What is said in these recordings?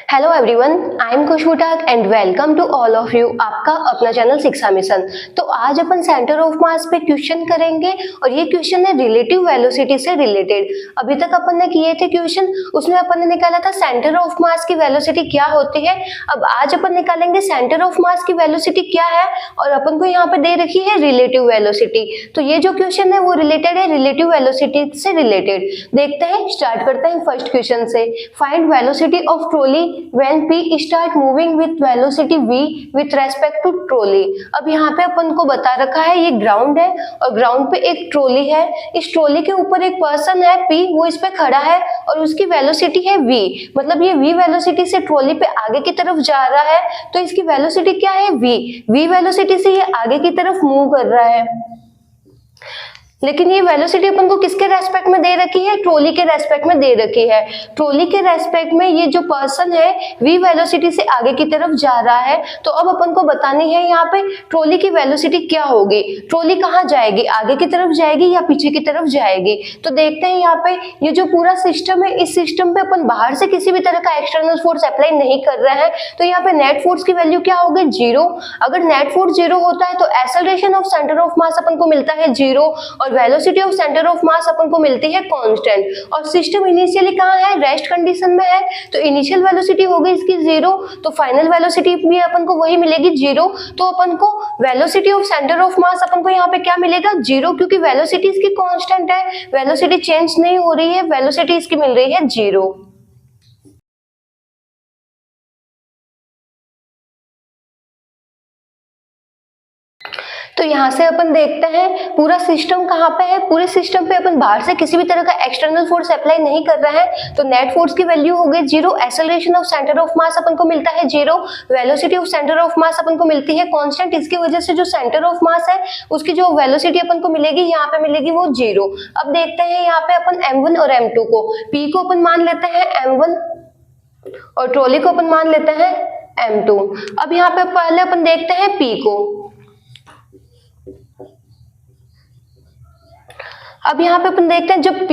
Hello everyone, I am Khushboo ठाक and welcome to all of you आपका अपना channel शिक्षा मिशन। तो आज अपन सेंटर ऑफ मास पे क्वेश्चन करेंगे और ये क्वेश्चन है रिलेटिव वेलोसिटी से रिलेटेड। अभी तक अपन ने किए थे क्वेश्चन, उसमें अपन ने निकाला था सेंटर ऑफ मास की वेलोसिटी क्या होती है। अब आज अपन निकालेंगे सेंटर ऑफ मास की वेलोसिटी क्या है और अपन को यहाँ पे दे रखी है रिलेटिव वेलोसिटी। तो ये जो क्वेश्चन है वो रिलेटेड है रिलेटिव वेलोसिटी से रिलेटेड। देखते हैं, स्टार्ट करते हैं फर्स्ट क्वेश्चन से। Find velocity of trolley when P start moving with velocity v with respect to trolley। अब यहाँ पे अपन को बता रखा है ये ग्राउंड है और ग्राउंड पे एक ट्रॉली है। इस ट्रॉली के ऊपर एक पर्सन है P, वो इस पे खड़ा है और उसकी वेलोसिटी है v। मतलब ये v वेलोसिटी से ट्रॉली पे आगे की तरफ जा रहा है, तो इसकी वेलोसिटी क्या है v वेलोसिटी से ये आगे की तरफ मूव कर रहा है। लेकिन ये वेलोसिटी अपन को किसके रेस्पेक्ट में दे रखी है? ट्रॉली के रेस्पेक्ट में दे रखी है। ट्रॉली के रेस्पेक्ट में ये जो पर्सन है v वेलोसिटी से आगे की तरफ जा रहा है। तो अब अपन को बतानी है यहाँ पे ट्रॉली की वेलोसिटी क्या होगी। ट्रॉली कहाँ जाएगी, आगे की तरफ जाएगी या पीछे की तरफ जाएगी। तो देखते हैं यहाँ पे ये जो पूरा सिस्टम है, इस सिस्टम पे अपन बाहर से किसी भी तरह का एक्सटर्नल फोर्स अप्लाई नहीं कर रहे हैं। तो यहाँ पे नेट फोर्स की वैल्यू क्या होगी? 0। अगर नेट फोर्स 0 होता है तो acceleration of centre of mass अपन को मिलता है 0 और velocity of centre of mass अपन को मिलती है कांस्टेंट। और सिस्टम इनिशियली कहाँ है? रेस्ट कंडीशन में है। तो इनिशियल वेलोसिटी होगी इसकी 0, तो फाइनल वेलोसिटी भी अपन को वही मिलेगी 0। तो अपन को velocity of centre of mass अपन को यहाँ पे क्या मिलेगा? 0, क्योंकि वेलोसिटी इसकी कांस्टेंट है, वेलोसिटी चेंज नहीं हो रही है, वेलोसिटी इसकी मिल रही है 0। तो यहाँ से अपन देखते हैं पूरा सिस्टम कहाँ पे है। पूरे सिस्टम पे अपन बाहर से किसी भी तरह का एक्सटर्नल फोर्स अप्लाई नहीं कर रहे हैं। तो नेट फोर्स की वैल्यू हो गई 0, acceleration of centre of mass अपन को मिलता है 0, velocity of centre of mass अपन को मिलती है कांस्टेंट। इसकी वजह से जो सेंटर ऑफ मास है उसकी जो वेलोसिटी अपन को मिलेगी यहाँ पे मिलेगी वो 0। अब देखते हैं यहाँ पे अपन m1 और m2 को, p को अपन मान लेते हैं m1 और ट्रॉली को अपन मान लेते हैं m2। अब यहाँ पे पहले अपन देखते हैं p को। अब यहाँ पे अपन देखते हैं जब P,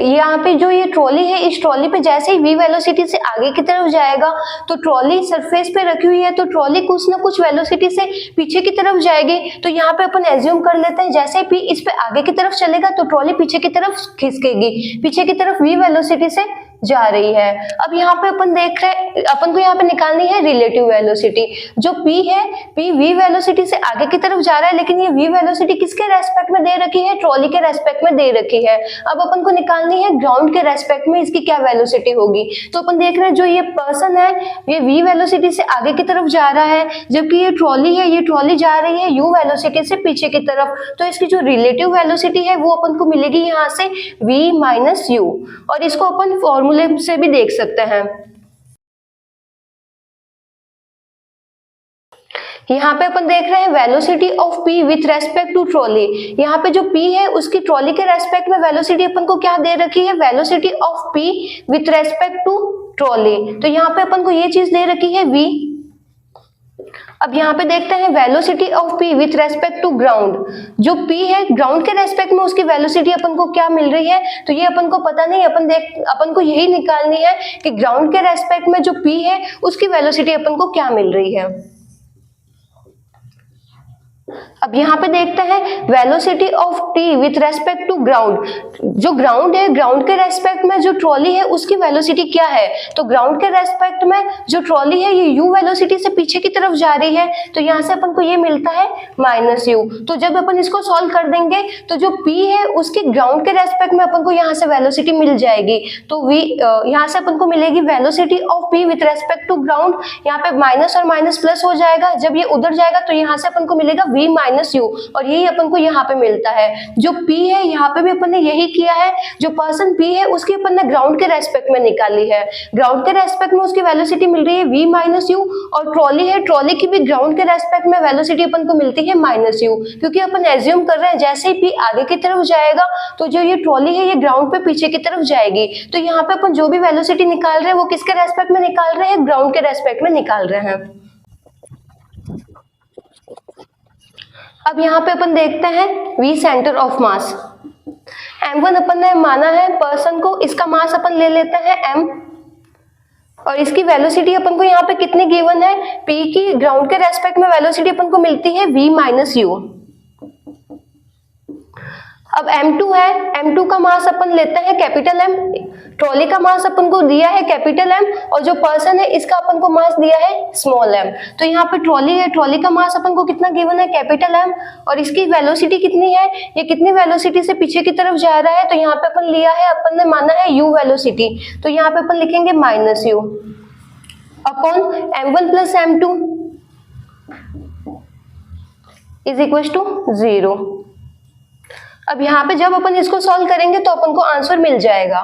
यहाँ पे जो ये ट्रॉली है, इस ट्रॉली पे जैसे ही v वेलोसिटी से आगे की तरफ जाएगा तो ट्रॉली सरफेस पे रखी हुई है, तो ट्रॉली कुछ ना कुछ वेलोसिटी से पीछे की तरफ जाएगी। तो यहाँ पे अपन एज्यूम कर लेते हैं जैसे ही P इस पे आगे की तरफ चलेगा तो ट्रॉली पीछे की तरफ खिसकेगी, पीछे की तरफ v वेलोसिटी से जा रही है। अब यहाँ पे अपन देख रहे हैं, अपन को यहाँ पे निकालनी है रिलेटिव वेलोसिटी। जो P है, P v वेलोसिटी से आगे की तरफ जा रहा है, लेकिन ये v वेलोसिटी किसके रेस्पेक्ट में दे रखी है? ट्रॉली के रेस्पेक्ट में दे रखी है। अब अपन को निकालनी है ग्राउंड के रेस्पेक्ट में इसकी क्या वेलोसिटी होगी। तो अपन देख रहे हैं जो ये पर्सन है ये v वेलोसिटी से आगे की तरफ जा रहा है, जबकि ये ट्रॉली है, ये ट्रॉली जा रही है u वेलोसिटी से पीछे की तरफ। तो इसकी जो रिलेटिव वेलोसिटी है वो अपन को मिलेगी यहाँ से v माइनस u, और इसको अपन फॉर्मूले से भी देख सकते हैं। यहाँ पे अपन देख रहे हैं velocity of P with respect to trolley. यहाँ पे जो P है उसकी ट्रॉली के रेस्पेक्ट में वेलोसिटी अपन को क्या दे रखी है? Velocity of P with respect to trolley. तो यहाँ पे अपन को ये चीज दे रखी है v। अब यहाँ पे देखते हैं velocity of P with respect to ground. जो P है ग्राउंड के रेस्पेक्ट में उसकी वेलोसिटी अपन को क्या मिल रही है? तो ये अपन को पता नहीं, अपन को यही निकालनी है कि ग्राउंड के रेस्पेक्ट में जो P है उसकी वेलोसिटी अपन को क्या मिल रही है। अब यहाँ पे देखते हैं velocity of T with respect to ground. जो ग्राउंड है, ग्राउंड के रेस्पेक्ट में जो ट्रॉली है उसकी वेलोसिटी क्या है? तो ग्राउंड के रेस्पेक्ट में जो ट्रॉली है ये u वेलोसिटी से पीछे की तरफ जा रही है, तो यहाँ से अपन को ये मिलता है माइनस u। तो जब अपन इसको सॉल्व कर देंगे तो जो P है उसके ग्राउंड के रेस्पेक्ट में अपन को यहाँ से वेलोसिटी मिल जाएगी। तो यहाँ से अपन को मिलेगी velocity of P with respect to ground. यहाँ पे माइनस और माइनस प्लस हो जाएगा, जब ये उधर जाएगा तो यहाँ से अपन को मिलेगा v माइनस u, और यही अपन को यहाँ पे मिलता है। जो P है यहाँ पे भी अपन ने यही किया है, जो पर्सन P है उसकी अपन ने ग्राउंड के रेस्पेक्ट में निकाली है। ग्राउंड के रेस्पेक्ट में उसकी वेलोसिटी मिल रही है v माइनस u, और ट्रॉली है, ट्रॉली की भी ग्राउंड के रेस्पेक्ट में वेलोसिटी अपन को मिलती है माइनस u, क्योंकि अपन एज्यूम कर रहे हैं जैसे ही P आगे की तरफ जाएगा तो जो ये ट्रॉली है ये ग्राउंड पे पीछे की तरफ जाएगी। तो यहाँ पे अपन जो भी वेलोसिटी निकाल रहे हैं वो किसके रेस्पेक्ट में निकाल रहे हैं? ग्राउंड के रेस्पेक्ट में निकाल रहे हैं। अब यहाँ पे अपन देखते हैं v centre of mass. m1 अपन ने माना है पर्सन को, इसका मास अपन ले लेते हैं m, और इसकी वेलोसिटी अपन को यहाँ पे कितनी गिवन है, p की ग्राउंड के रेस्पेक्ट में वेलोसिटी अपन को मिलती है v माइनस u। अब m2 है, m2 का मास अपन लेते हैं कैपिटल M, ट्रॉली का मास अपन को दिया है कैपिटल M और जो पर्सन है इसका अपन को मास दिया है स्मॉल m। तो यहाँ पे ट्रॉली है, ट्रॉली का मास अपन को कितना गिवन है कैपिटल M और इसकी वेलोसिटी कितनी है, ये कितनी वेलोसिटी से पीछे की तरफ जा रहा है, तो यहाँ पे अपन लिया है, अपन ने माना है u वेलोसिटी, तो यहाँ पे अपन लिखेंगे minus u upon m1 plus m2 is equal to 0। अब यहाँ पे जब अपन इसको सॉल्व करेंगे तो अपन को आंसर मिल जाएगा।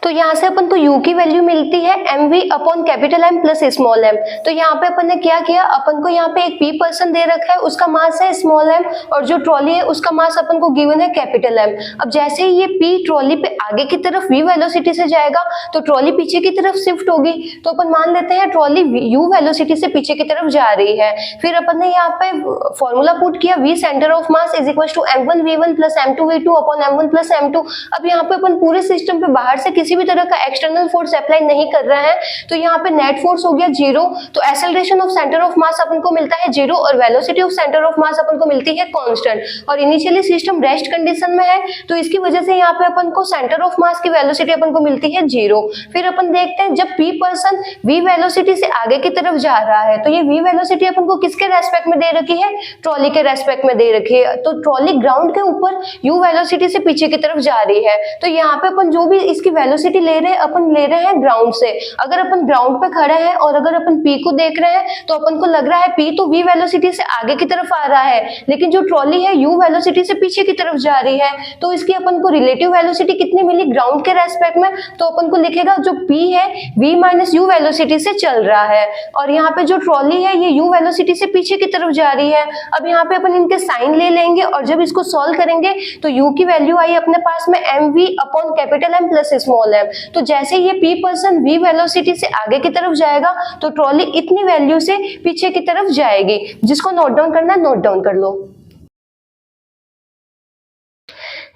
तो यहाँ से अपन को u की वैल्यू मिलती है mv upon capital M plus small m। तो यहाँ पे अपन ने क्या किया, अपन को यहाँ पे एक p पर्सन दे रखा है, उसका मास है स्मॉल m और जो ट्रॉली है उसका मास अपन को गिवन है कैपिटल M। अब जैसे ही ये p ट्रॉली पे आगे की तरफ v वेलोसिटी से जाएगा तो ट्रॉली पीछे की तरफ शिफ्ट होगी, तो अपन मान लेते हैं ट्रॉली u वेलोसिटी से पीछे की तरफ जा रही है। फिर अपन ने यहाँ पे फॉर्मूला पुट किया, v centre of mass is equal to m1 v1 plus m2 v2 upon m1 plus m2। अब यहाँ पे अपन पूरे सिस्टम पे बाहर से किसी भी तरह का एक्सटर्नल फोर्स अप्लाई नहीं कर रहा है, तो यहाँ पे नेट फोर्स हो गया 0, तो acceleration of centre of mass अपन को मिलता है 0 और velocity of centre of mass अपन को मिलती है कांस्टेंट। और इनिशियली सिस्टम रेस्ट कंडीशन में है, तो इसकी वजह से यहाँ पे अपन को सेंटर ऑफ मास की वेलोसिटी अपन को मिलती है 0। फिर अपन देखते हैं जब p पर्सन v वेलोसिटी से आगे की तरफ जा रहा है, तो ये v वेलोसिटी अपन को किसके रेस्पेक्ट में दे रखी है, ट्रॉली के रेस्पेक्ट में दे रखी है। तो ट्रॉली ग्राउंड के ऊपर u वेलोसिटी से पीछे की तरफ जा रही है, तो यहाँ पे अपन जो भी इसकी वेलोसिटी ले रहे हैं अपन ले रहे हैं ग्राउंड से। अगर अपन ग्राउंड पे खड़े हैं और अगर अपन p को देख रहे हैं तो अपन को लग रहा है p तो v वेलोसिटी से आगे की तरफ आ रहा है, लेकिन जो ट्रॉली है u वेलोसिटी से पीछे की तरफ जा रही है, तो इसकी अपन को रिलेटिव वेलोसिटी कितनी मिली ग्राउंड के रेस्पेक्ट में, तो अपन को लिखेगा जो p है v माइनस u वेलोसिटी से चल रहा है और यहाँ पे जो ट्रॉली है ये u वेलोसिटी से पीछे की तरफ जा रही है। अब यहाँ पे अपन इनके साइन ले लेंगे और जब इसको सॉल्व करेंगे तो u की वैल्यू आई अपने पास में mv upon capital M plus small m। तो जैसे ये p पर्सन v वेलोसिटी से आगे की तरफ जाएगा तो ट्रॉली इतनी वैल्यू से पीछे की तरफ जाएगी। जिसको नोट डाउन करना है नोट डाउन कर लो।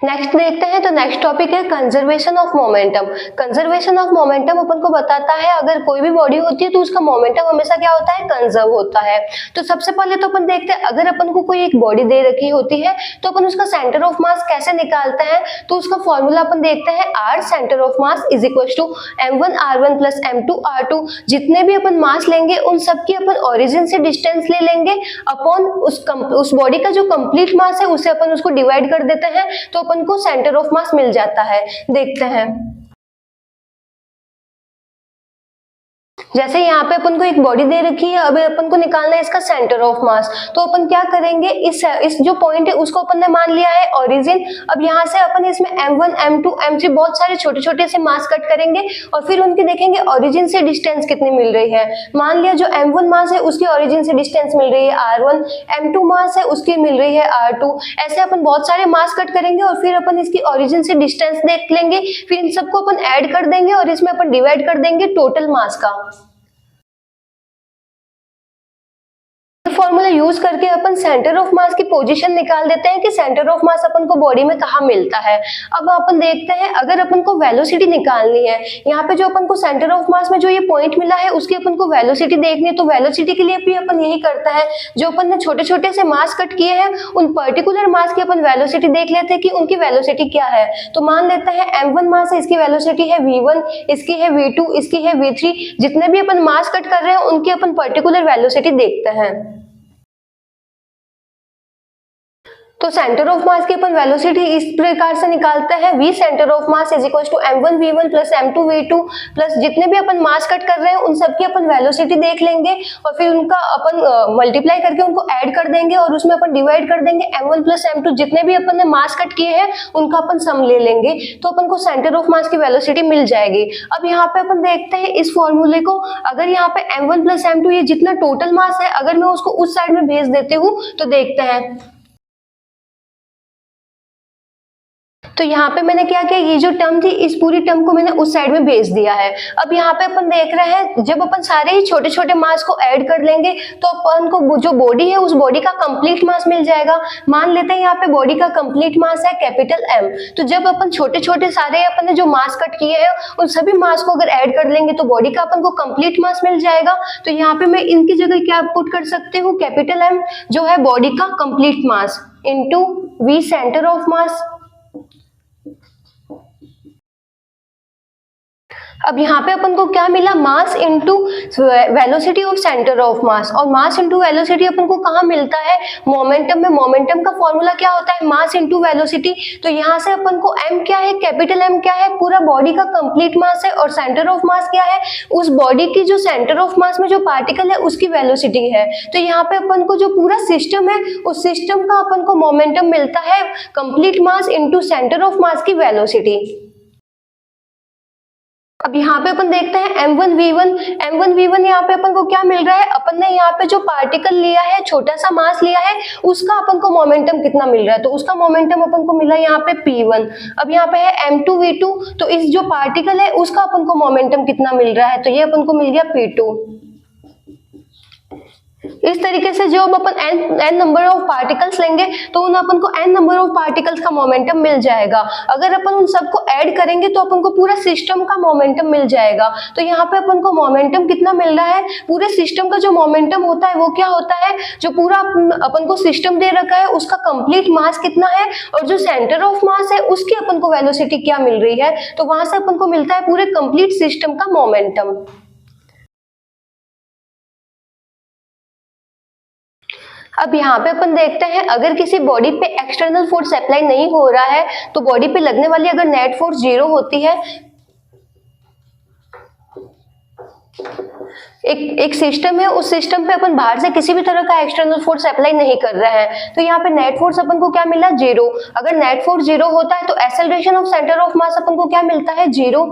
नेक्स्ट देखते हैं, तो नेक्स्ट टॉपिक है conservation of momentum. Conservation of momentum अपन को बताता है अगर कोई भी बॉडी होती है तो उसका मोमेंटम हमेशा क्या होता है, कंजर्व होता है। तो सबसे पहले तो अपन देखते हैं अगर अपन को कोई एक बॉडी दे रखी होती है तो अपन उसका सेंटर ऑफ मास कैसे निकालते हैं, तो उसका फॉर्मूला अपन देखते हैं r centre of mass is equal to m1 r1 plus m2 r2। जितने भी अपन मास लेंगे उन सबकी अपन ओरिजिन से डिस्टेंस ले लेंगे अपॉन उस बॉडी का जो कंप्लीट मास है उसे अपन उसको डिवाइड कर देते हैं, तो अपन को सेंटर ऑफ मास मिल जाता है। देखते हैं, जैसे यहाँ पे अपन को एक बॉडी दे रखी है, अभी अपन को निकालना है इसका सेंटर ऑफ मास, तो अपन क्या करेंगे, इस जो पॉइंट है उसको अपन ने मान लिया है ओरिजिन। अब यहाँ से अपन इसमें m1 m2 m3 बहुत सारे छोटे छोटे से मास कट करेंगे और फिर उनकी देखेंगे ओरिजिन से डिस्टेंस कितनी मिल रही है। मान लिया जो m1 मास है उसकी ओरिजिन से डिस्टेंस मिल रही है r1, m2 मास है उसकी मिल रही है r2। ऐसे अपन बहुत सारे मास कट करेंगे और फिर अपन इसकी ओरिजिन से डिस्टेंस देख लेंगे, फिर इन सबको अपन ऐड कर देंगे और इसमें अपन डिवाइड कर देंगे टोटल मास का। फॉर्मूला यूज करके अपन सेंटर ऑफ मास की पोजीशन निकाल देते हैं कि सेंटर ऑफ मास अपन को बॉडी में कहाँ मिलता है। अब अपन देखते हैं अगर अपन को वेलोसिटी निकालनी है, यहाँ पे जो अपन को सेंटर ऑफ मास में जो ये पॉइंट मिला है उसकी अपन को वेलोसिटी देखनी है, तो वेलोसिटी के लिए भी अपन यही करता है, जो अपन ने छोटे छोटे से मास कट किए हैं उन पर्टिकुलर मास की अपन वेलोसिटी देख लेते हैं कि उनकी वेलोसिटी क्या है। तो मान लेते हैं m1 मास है, इसकी वेलोसिटी है v1, इसकी है v2, इसकी है v3। जितने भी अपन मास कट कर रहे हैं उनकी अपन पर्टिकुलर वेलोसिटी देखते हैं। तो सेंटर ऑफ मास की अपन वेलोसिटी इस प्रकार से निकालते हैं, v centre of mass is equal to m1 v1 plus m2 v2 plus जितने भी अपन मास कट कर रहे हैं उन सबकी अपन वेलोसिटी देख लेंगे और फिर उनका अपन मल्टीप्लाई करके उनको ऐड कर देंगे और उसमें अपन डिवाइड कर देंगे m1 प्लस m2। जितने भी अपन ने मास कट किए हैं उनका अपन सम ले लेंगे, तो अपन को सेंटर ऑफ मास की वेलोसिटी मिल जाएगी। अब यहाँ पे अपन देखते हैं इस फॉर्मूले को, अगर यहाँ पे m1 प्लस m2 ये जितना टोटल मास है अगर मैं उसको उस साइड में भेज देती हूँ तो देखते हैं। तो यहाँ पे मैंने क्या किया, ये जो टर्म थी इस पूरी टर्म को मैंने उस साइड में भेज दिया है। अब यहाँ पे अपन देख रहे हैं जब अपन सारे ही छोटे छोटे मास को ऐड कर लेंगे तो अपन को जो बॉडी है उस बॉडी का कंप्लीट मास मिल जाएगा। मान लेते हैं यहाँ पे बॉडी का कंप्लीट मास है कैपिटल M। तो जब अपन छोटे छोटे सारे अपन ने जो मास कट किए हैं उन सभी मास को अगर ऐड कर लेंगे तो बॉडी का अपन को कंप्लीट मास मिल जाएगा। तो यहाँ पे मैं इनकी जगह क्या पुट कर सकती हूँ, कैपिटल M जो है बॉडी का complete mass into V centre of मास। अब यहाँ पे अपन को क्या मिला, mass into velocity of centre of मास। और मास इनटू वेलोसिटी अपन को कहाँ मिलता है, मोमेंटम में। मोमेंटम का फॉर्मूला क्या होता है, मास इनटू वेलोसिटी। तो यहाँ से अपन को m क्या है, कैपिटल M क्या है, पूरा बॉडी का कंप्लीट मास है। और सेंटर ऑफ मास क्या है, उस बॉडी की जो सेंटर ऑफ मास में जो पार्टिकल है उसकी वेलोसिटी है। तो यहाँ पे अपन को जो पूरा सिस्टम है उस सिस्टम का अपन को मोमेंटम मिलता है complete mass into centre of मास की वेलोसिटी। अब यहाँ पे अपन देखते हैं m1v1 यहाँ पे अपन को क्या मिल रहा है, अपन ने यहाँ पे जो पार्टिकल लिया है, छोटा सा मास लिया है, उसका अपन को मोमेंटम कितना मिल रहा है, तो उसका मोमेंटम अपन को मिला यहाँ पे p1। अब यहाँ पे है m2v2, तो इस जो पार्टिकल है उसका अपन को मोमेंटम कितना मिल रहा है, तो ये अपन को मिल गया p2। इस तरीके से जो अपन n नंबर ऑफ पार्टिकल्स लेंगे तो उन अपन को n नंबर ऑफ पार्टिकल्स का मोमेंटम मिल जाएगा। अगर अपन उन सबको ऐड करेंगे तो अपन को पूरा सिस्टम का मोमेंटम मिल जाएगा। तो यहाँ पे अपन को मोमेंटम कितना मिल रहा है, पूरे सिस्टम का जो मोमेंटम होता है वो क्या होता है, जो पूरा अपन को सिस्टम दे रखा है उसका कंप्लीट मास कितना है और जो सेंटर ऑफ मास है उसकी अपन को वेलोसिटी क्या मिल रही है, तो वहां से अपन को मिलता है पूरे कंप्लीट सिस्टम का मोमेंटम। अब यहाँ पे अपन देखते हैं अगर किसी बॉडी पे एक्सटर्नल फोर्स अप्लाई नहीं हो रहा है तो बॉडी पे लगने वाली अगर नेट फोर्स 0 होती है, एक सिस्टम है, उस सिस्टम पे अपन बाहर से किसी भी तरह का एक्सटर्नल फोर्स अप्लाई नहीं कर रहे हैं, तो यहाँ पे नेट फोर्स अपन को क्या मिला, 0। अगर नेट फोर्स 0 होता है तो acceleration of centre of mass अपन को क्या मिलता है, 0।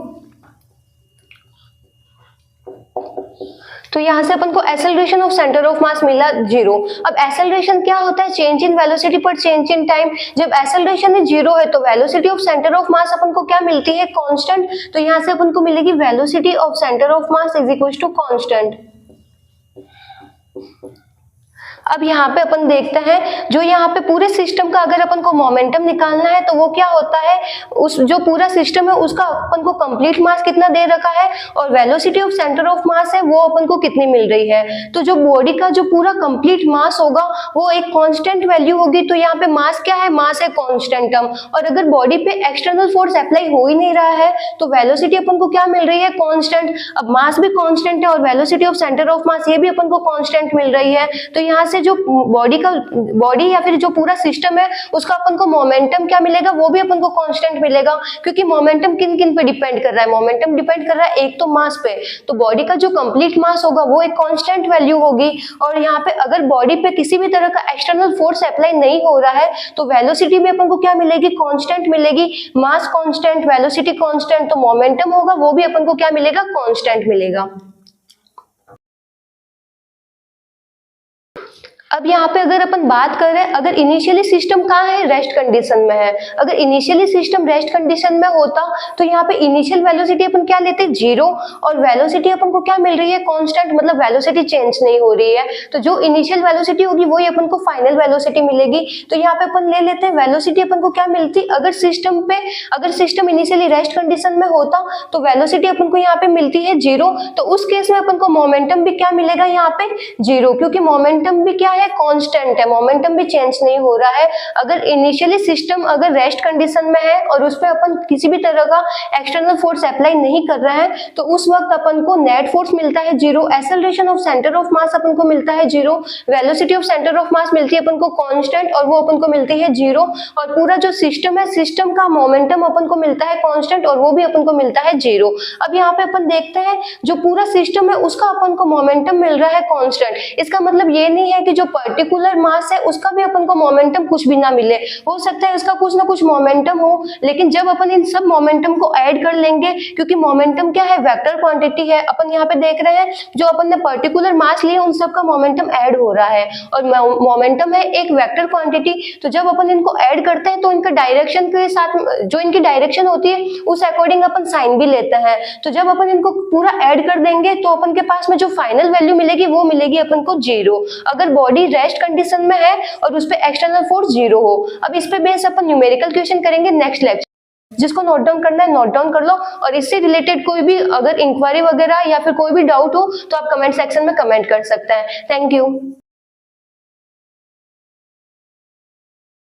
तो यहाँ से अपन को acceleration of centre of mass मिला 0। अब एक्सेलरेशन क्या होता है, change in velocity per change in time. जब एक्सेलरेशन 0 है तो velocity of centre of mass अपन को क्या मिलती है, कांस्टेंट। तो यहाँ से अपन को मिलेगी velocity of centre of mass is equal to constant. अब यहाँ पे अपन देखते हैं जो यहाँ पे पूरे सिस्टम का अगर अपन को मोमेंटम निकालना है तो वो क्या होता है, उस जो पूरा सिस्टम है उसका अपन को कंप्लीट मास कितना दे रखा है और वेलोसिटी ऑफ सेंटर ऑफ मास है वो अपन को कितनी मिल रही है। तो जो बॉडी का जो पूरा कंप्लीट मास होगा वो एक कांस्टेंट वैल्यू होगी। तो यहाँ पे मास क्या है, मास है कांस्टेंट टर्म। और अगर बॉडी पे एक्सटर्नल फोर्स अप्लाई हो ही नहीं रहा है तो वेलोसिटी अपन को क्या मिल रही है, कांस्टेंट। अब मास भी कांस्टेंट है और वेलोसिटी ऑफ सेंटर ऑफ मास ये भी अपन को कांस्टेंट मिल रही है। तो यहाँ से जो बॉडी या फिर जो पूरा सिस्टम है उसका अपन को मोमेंटम क्या मिलेगा, वो भी अपन को कांस्टेंट मिलेगा। क्योंकि मोमेंटम किन किन पे डिपेंड कर रहा है, मोमेंटम डिपेंड कर रहा है एक तो मास पे, तो बॉडी का जो कंप्लीट मास होगा वो एक कांस्टेंट वैल्यू होगी। और यहाँ पे अगर बॉडी पे किसी भी तरह का एक्सटर्नल फोर्स अप्लाई नहीं हो रहा है तो वेलोसिटी भी अपन को क्या मिलेगी, कांस्टेंट मिलेगी। मास कांस्टेंट, वेलोसिटी कांस्टेंट, तो मोमेंटम होगा वो भी अपन को क्या मिलेगा, कांस्टेंट मिलेगा। अब यहाँ पे अगर अपन बात करें, अगर इनिशियली सिस्टम कहाँ है, रेस्ट कंडीशन में है। अगर इनिशियली सिस्टम रेस्ट कंडीशन में होता तो यहाँ पे इनिशियल वेलोसिटी अपन क्या लेते, 0। और वेलोसिटी अपन को क्या मिल रही है, कांस्टेंट, मतलब वेलोसिटी चेंज नहीं हो रही है। तो जो इनिशियल वेलोसिटी होगी वही अपन को फाइनल वेलोसिटी मिलेगी। तो यहाँ पे अपन ले लेते हैं वेलोसिटी अपन को क्या मिलती, अगर सिस्टम इनिशियली रेस्ट कंडीशन में होता तो वेलोसिटी अपन को यहाँ पे मिलती है 0। तो उस केस में अपन को मोमेंटम भी क्या मिलेगा, यहाँ पे 0, क्योंकि मोमेंटम भी क्या है, कांस्टेंट है, मोमेंटम भी चेंज नहीं हो रहा है। अगर इनिशियली सिस्टम अगर रेस्ट कंडीशन में है और उस पे अपन किसी भी तरह का एक्सटर्नल फोर्स अप्लाई नहीं कर रहे हैं तो उस वक्त अपन को नेट फोर्स मिलता है 0, acceleration of centre of mass अपन को मिलता है 0, velocity of centre of mass मिलती है अपन को कांस्टेंट और वो अपन को मिलती है 0। और पूरा जो सिस्टम है, सिस्टम का मोमेंटम अपन को मिलता है कांस्टेंट और वो भी अपन को मिलता है 0। अब यहाँ पे अपन देखते हैं जो पूरा सिस्टम है उसका अपन को मोमेंटम मिल रहा है कांस्टेंट। इसका मतलब ये नहीं है कि जो पर्टिकुलर मास है उसका भी अपन को मोमेंटम कुछ भी ना मिले, हो सकता है उसका कुछ ना कुछ मोमेंटम हो, लेकिन जब अपन इन सब मोमेंटम को ऐड कर लेंगे, क्योंकि मोमेंटम क्या है, वेक्टर क्वांटिटी है, अपन यहाँ पे देख रहे हैं जो अपन ने पर्टिकुलर मास लिए उन सब का मोमेंटम ऐड हो रहा है, और मोमेंटम है एक वेक्टर क्वांटिटी, तो जब अपन इनको ऐड करते हैं तो इनका डायरेक्शन के साथ जो इनकी डायरेक्शन होती है उस अकॉर्डिंग अपन साइन भी लेते हैं। तो जब अपन इनको पूरा ऐड कर देंगे तो अपन के पास में जो फाइनल वैल्यू मिलेगी वो मिलेगी अपन को 0, अगर बॉडी रेस्ट कंडीशन में है और उस पे एक्सटर्नल फोर्स 0 हो। अब इस पे बेस अपन न्यूमेरिकल क्वेश्चन करेंगे नेक्स्ट लेक्चर, जिसको नोट डाउन करना है नोट डाउन कर लो, और इससे रिलेटेड कोई भी अगर इंक्वायरी वगैरह या फिर कोई भी डाउट हो तो आप कमेंट सेक्शन में कमेंट कर सकते हैं। Thank you.